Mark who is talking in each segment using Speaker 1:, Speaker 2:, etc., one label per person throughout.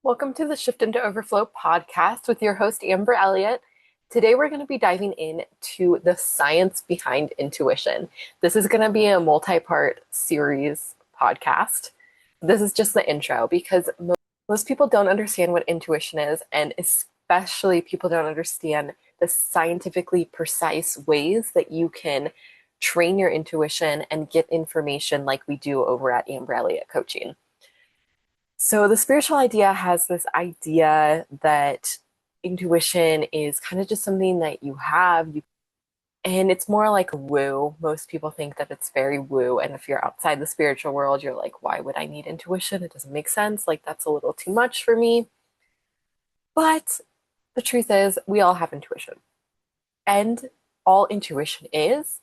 Speaker 1: Welcome to the Shift into Overflow podcast with your host, Amber Elliott. Today, we're going to be diving into the science behind intuition. This is going to be a multi-part series podcast. This is just the intro because most people don't understand what intuition is, and especially people don't understand the scientifically precise ways that you can train your intuition and get information like we do over at Amber Elliott Coaching. So the spiritual idea has this idea that intuition is kind of just something that you have, and it's more like woo. Most people think that it's very woo, and if you're outside the spiritual world, you're like, why would I need intuition? It doesn't make sense. Like, that's a little too much for me. But the truth is, we all have intuition. And all intuition is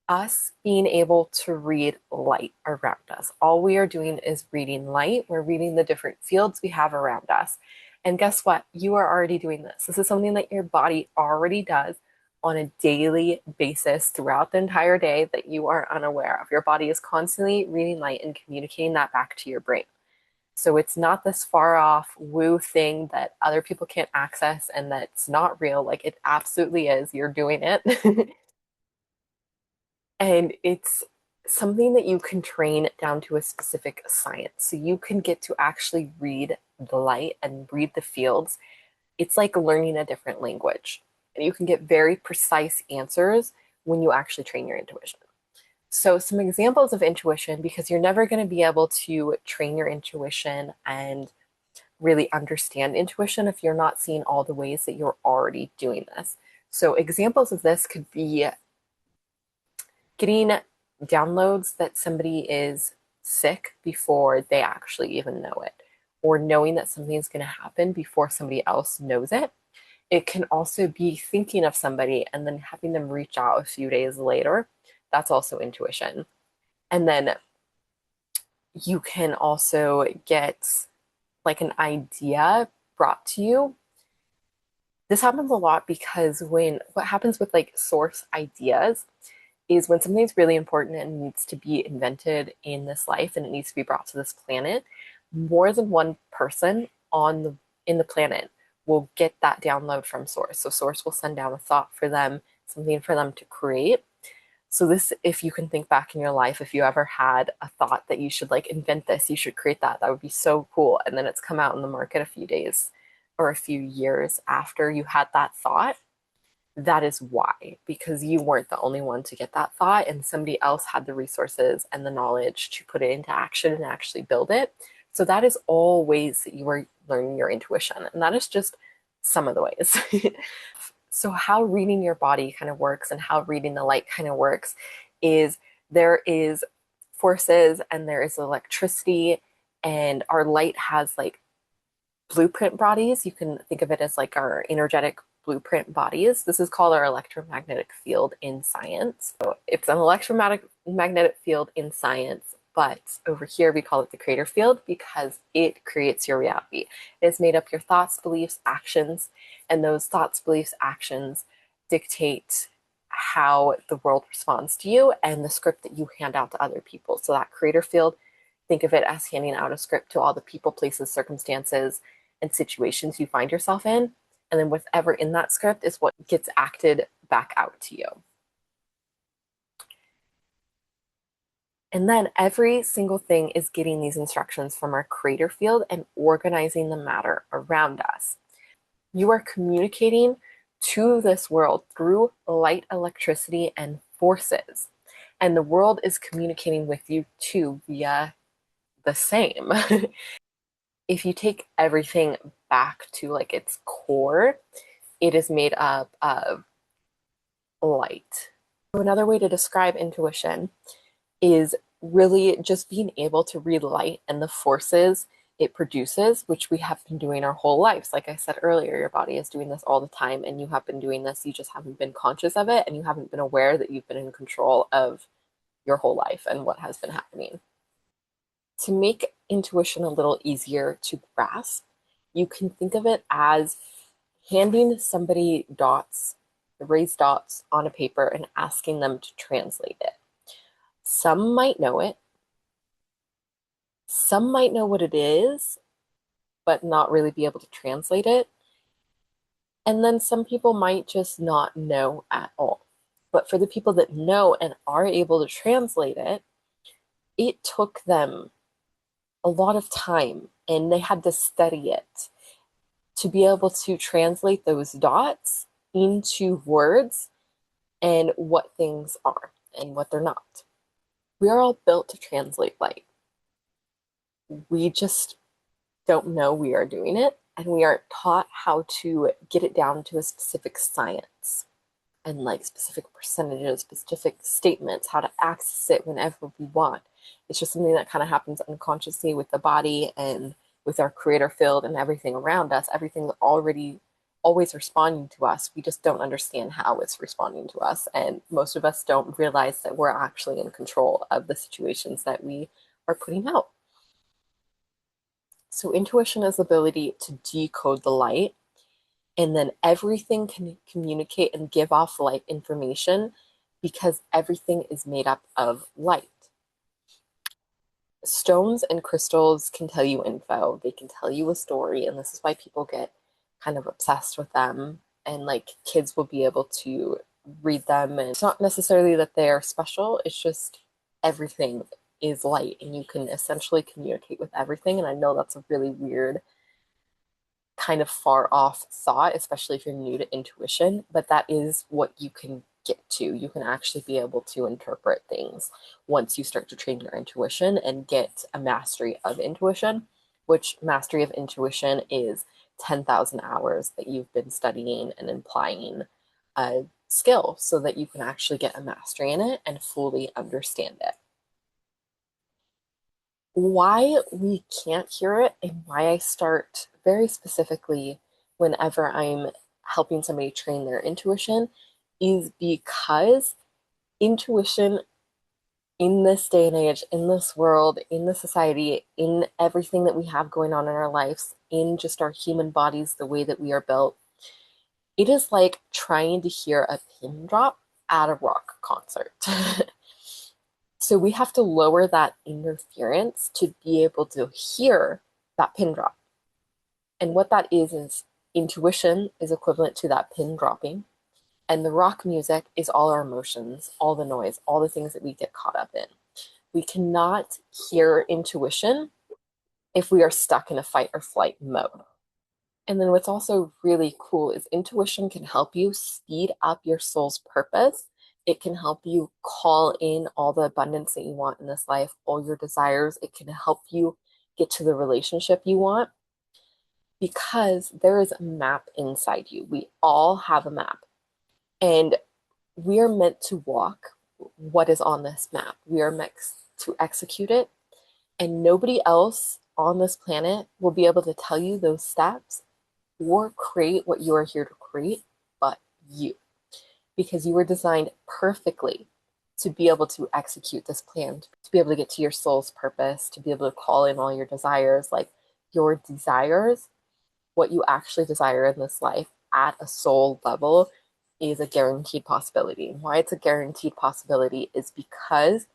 Speaker 1: us being able to read light around us. All we are doing is reading light. We're reading the different fields we have around us. And guess what? You are already doing this. This is something that your body already does on a daily basis throughout the entire day that you are unaware of. Your body is constantly reading light and communicating that back to your brain. So it's not this far off woo thing that other people can't access and that's not real. Like, it absolutely is. You're doing it. And it's something that you can train down to a specific science. So you can get to actually read the light and read the fields. It's like learning a different language. And you can get very precise answers when you actually train your intuition. So some examples of intuition, because you're never going to be able to train your intuition and really understand intuition if you're not seeing all the ways that you're already doing this. So examples of this could be getting downloads that somebody is sick before they actually even know it, or knowing that something's going to happen before somebody else knows it. It can also be thinking of somebody and then having them reach out a few days later. That's also intuition. And then you can also get like an idea brought to you. This happens a lot because what happens with like source ideas is when something's really important and needs to be invented in this life and it needs to be brought to this planet, more than one person in the planet will get that download from source. So source will send down a thought for them, something for them to create. So this, if you can think back in your life, if you ever had a thought that you should like invent this, you should create that, that would be so cool. And then it's come out in the market a few days or a few years after you had that thought. That is why, because you weren't the only one to get that thought, and somebody else had the resources and the knowledge to put it into action and actually build it. So that is all ways that you are learning your intuition, and that is just some of the ways. So how reading your body kind of works and how reading the light kind of works is there is forces and there is electricity, and our light has like blueprint bodies. You can think of it as like our energetic blueprint bodies. This is called our electromagnetic field in science. So it's an electromagnetic field in science, but over here we call it the creator field because it creates your reality. It's made up your thoughts, beliefs, actions, and those thoughts, beliefs, actions dictate how the world responds to you and the script that you hand out to other people. So that creator field, think of it as handing out a script to all the people, places, circumstances, and situations you find yourself in. And then whatever in that script is what gets acted back out to you. And then every single thing is getting these instructions from our creator field and organizing the matter around us. You are communicating to this world through light, electricity, and forces. And the world is communicating with you too via the same. If you take everything back to like its core, it is made up of light. So another way to describe intuition is really just being able to read light and the forces it produces, which we have been doing our whole lives. Like I said earlier, your body is doing this all the time and you have been doing this. You just haven't been conscious of it and you haven't been aware that you've been in control of your whole life and what has been happening. To make intuition a little easier to grasp, you can think of it as handing somebody dots, raised dots on a paper and asking them to translate it. Some might know it. Some might know what it is, but not really be able to translate it. And then some people might just not know at all. But for the people that know and are able to translate it, it took them a lot of time and they had to study it to be able to translate those dots into words and what things are and what they're not. We are all built to translate light. We just don't know we are doing it, and we aren't taught how to get it down to a specific science and like specific percentages, specific statements, how to access it whenever we want. It's just something that kind of happens unconsciously with the body and with our creator field and everything around us. Everything's already always responding to us. We just don't understand how it's responding to us. And most of us don't realize that we're actually in control of the situations that we are putting out. So intuition is the ability to decode the light, and then everything can communicate and give off light information because everything is made up of light. Stones and crystals can tell you info, they can tell you a story, and this is why people get kind of obsessed with them. And like kids will be able to read them, and it's not necessarily that they're special, it's just everything is light and you can essentially communicate with everything. And I know that's a really weird kind of far off thought, especially if you're new to intuition, but that is what you can get to. You can actually be able to interpret things once you start to train your intuition and get a mastery of intuition, which mastery of intuition is 10,000 hours that you've been studying and applying a skill so that you can actually get a mastery in it and fully understand it. Why we can't hear it and why I start very specifically whenever I'm helping somebody train their intuition is because intuition in this day and age, in this world, in the society, in everything that we have going on in our lives, in just our human bodies, the way that we are built, it is like trying to hear a pin drop at a rock concert. So we have to lower that interference to be able to hear that pin drop. And what that is intuition is equivalent to that pin dropping. And the rock music is all our emotions, all the noise, all the things that we get caught up in. We cannot hear intuition if we are stuck in a fight or flight mode. And then what's also really cool is intuition can help you speed up your soul's purpose. It can help you call in all the abundance that you want in this life, all your desires. It can help you get to the relationship you want because there is a map inside you. We all have a map, and we are meant to walk what is on this map. We are meant to execute it, and nobody else on this planet will be able to tell you those steps or create what you are here to create, but you. Because you were designed perfectly to be able to execute this plan, to be able to get to your soul's purpose, to be able to call in all your desires. Like your desires, what you actually desire in this life at a soul level is a guaranteed possibility. And why it's a guaranteed possibility is because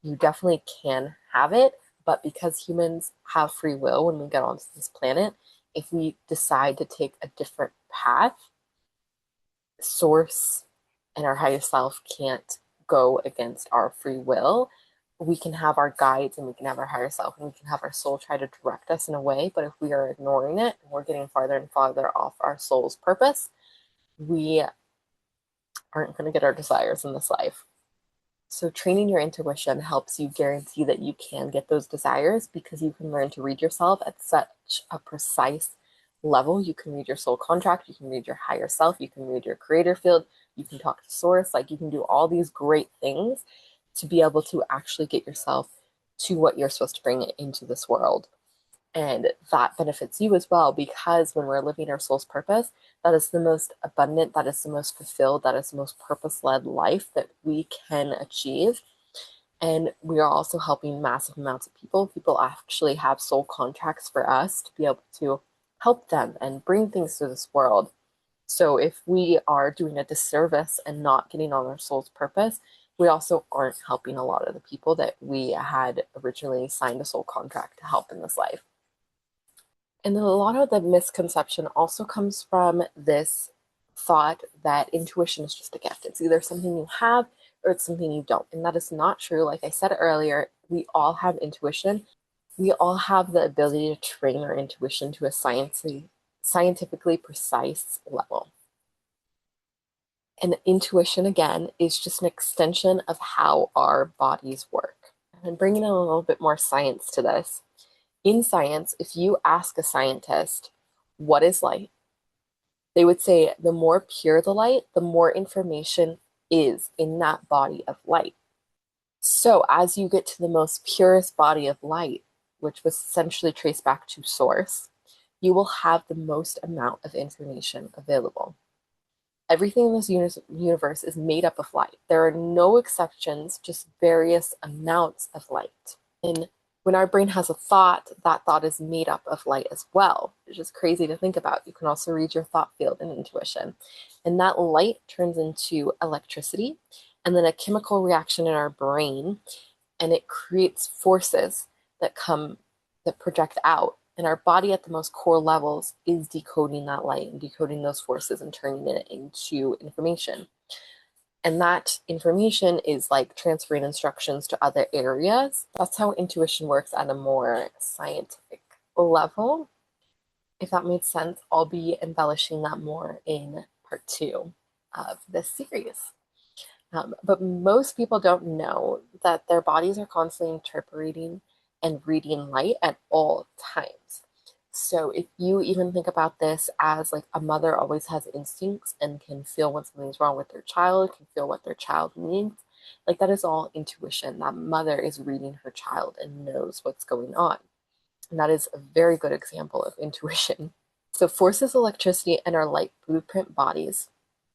Speaker 1: you definitely can have it, but because humans have free will when we get onto this planet, if we decide to take a different path, source and our higher self can't go against our free will. We can have our guides and we can have our higher self and we can have our soul try to direct us in a way, but if we are ignoring it and we're getting farther and farther off our soul's purpose, we aren't going to get our desires in this life. So training your intuition helps you guarantee that you can get those desires because you can learn to read yourself at such a precise level. You can read your soul contract, you can read your higher self, you can read your creator field, you can talk to source, like you can do all these great things to be able to actually get yourself to what you're supposed to bring into this world. And that benefits you as well because when we're living our soul's purpose, that is the most abundant, that is the most fulfilled, that is the most purpose-led life that we can achieve. And we are also helping massive amounts of people. People actually have soul contracts for us to be able to help them and bring things to this world. So if we are doing a disservice and not getting on our soul's purpose, we also aren't helping a lot of the people that we had originally signed a soul contract to help in this life. And a lot of the misconception also comes from this thought that intuition is just a gift. It's either something you have or it's something you don't. And that is not true. Like I said earlier, we all have intuition. We all have the ability to train our intuition to a scientifically precise level. And intuition, again, is just an extension of how our bodies work. And bringing in a little bit more science to this. In science, if you ask a scientist, what is light? They would say the more pure the light, the more information is in that body of light. So as you get to the most purest body of light, which was essentially traced back to source, you will have the most amount of information available. Everything in this universe is made up of light. There are no exceptions, just various amounts of light. And when our brain has a thought, that thought is made up of light as well, which is crazy to think about. You can also read your thought field in intuition. And that light turns into electricity and then a chemical reaction in our brain, and it creates forces that project out. And our body at the most core levels is decoding that light and decoding those forces and turning it into information. And that information is like transferring instructions to other areas. That's how intuition works at a more scientific level. If that made sense, I'll be embellishing that more in part 2 of this series. But most people don't know that their bodies are constantly interpreting and reading light at all times. So if you even think about this as like a mother always has instincts and can feel when something's wrong with their child, can feel what their child needs, like that is all intuition. That mother is reading her child and knows what's going on. And that is a very good example of intuition. So forces, electricity, and our light blueprint bodies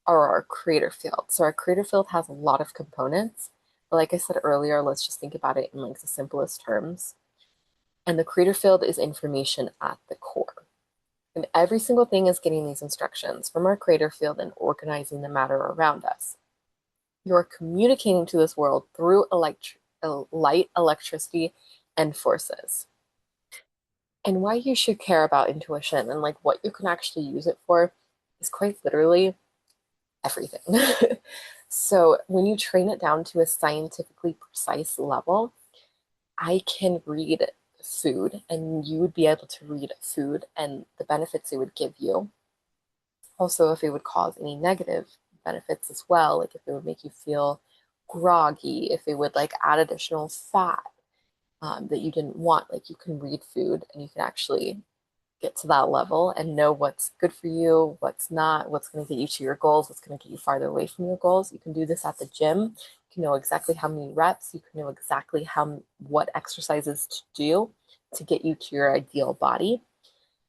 Speaker 1: are our creator field. So our creator field has a lot of components. But like I said earlier, let's just think about it in like the simplest terms. And the creator field is information at the core. And every single thing is getting these instructions from our creator field and organizing the matter around us. You're communicating to this world through light, electricity, and forces. And why you should care about intuition and like what you can actually use it for is quite literally everything. So when you train it down to a scientifically precise level, I can read food and you would be able to read food and the benefits it would give you. Also, if it would cause any negative benefits as well, like if it would make you feel groggy, if it would like add additional fat that you didn't want, like you can read food and you can actually get to that level and know what's good for you, what's not, what's going to get you to your goals, what's going to get you farther away from your goals. You can do this at the gym. You can know exactly how many reps, you can know exactly what exercises to do to get you to your ideal body.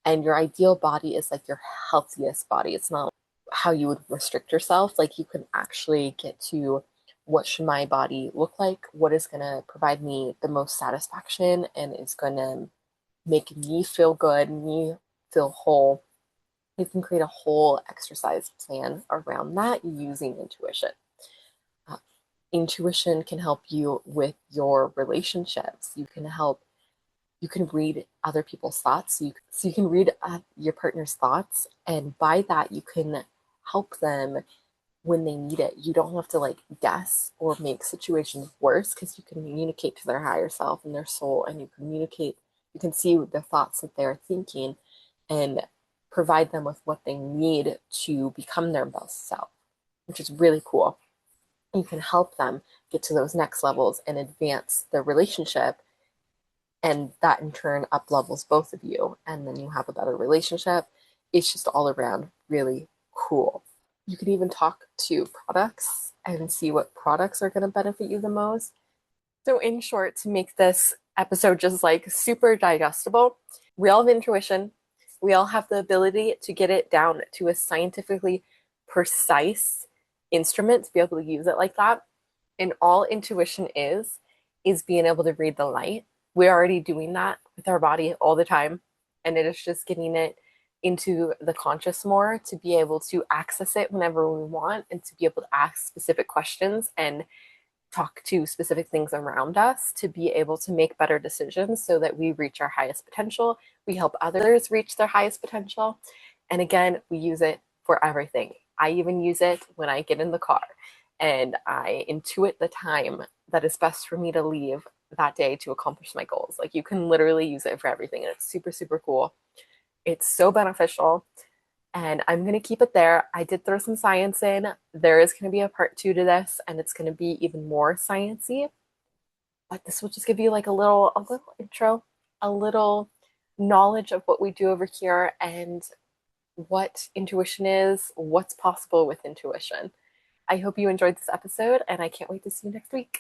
Speaker 1: And your ideal body is like your healthiest body. It's not how you would restrict yourself. Like you can actually get to what should my body look like, what is going to provide me the most satisfaction and is going to make me feel good, me feel whole. You can create a whole exercise plan around that using intuition. Intuition can help you with your relationships. You can read other people's thoughts. So you can read your partner's thoughts, and by that you can help them when they need it. You don't have to like guess or make situations worse because you can communicate to their higher self and their soul, and you can see the thoughts that they're thinking and provide them with what they need to become their best self, which is really cool. You can help them get to those next levels and advance their relationship, and that in turn up levels both of you, and then you have a better relationship. It's just all around really cool. You can even talk to products and see what products are going to benefit you the most. So in short, to make this episode just like super digestible, we all have intuition. We all have the ability to get it down to a scientifically precise instrument to be able to use it like that. And all intuition is being able to read the light. We're already doing that with our body all the time. And it is just getting it into the conscious more to be able to access it whenever we want and to be able to ask specific questions and talk to specific things around us to be able to make better decisions so that we reach our highest potential. We help others reach their highest potential. And again, we use it for everything. I even use it when I get in the car and I intuit the time that is best for me to leave that day to accomplish my goals. Like you can literally use it for everything, and it's super, super cool. It's so beneficial. And I'm going to keep it there. I did throw some science in. There is going to be a part two to this, and it's going to be even more sciencey. But this will just give you like a little intro, a little knowledge of what we do over here and what intuition is, what's possible with intuition. I hope you enjoyed this episode, and I can't wait to see you next week.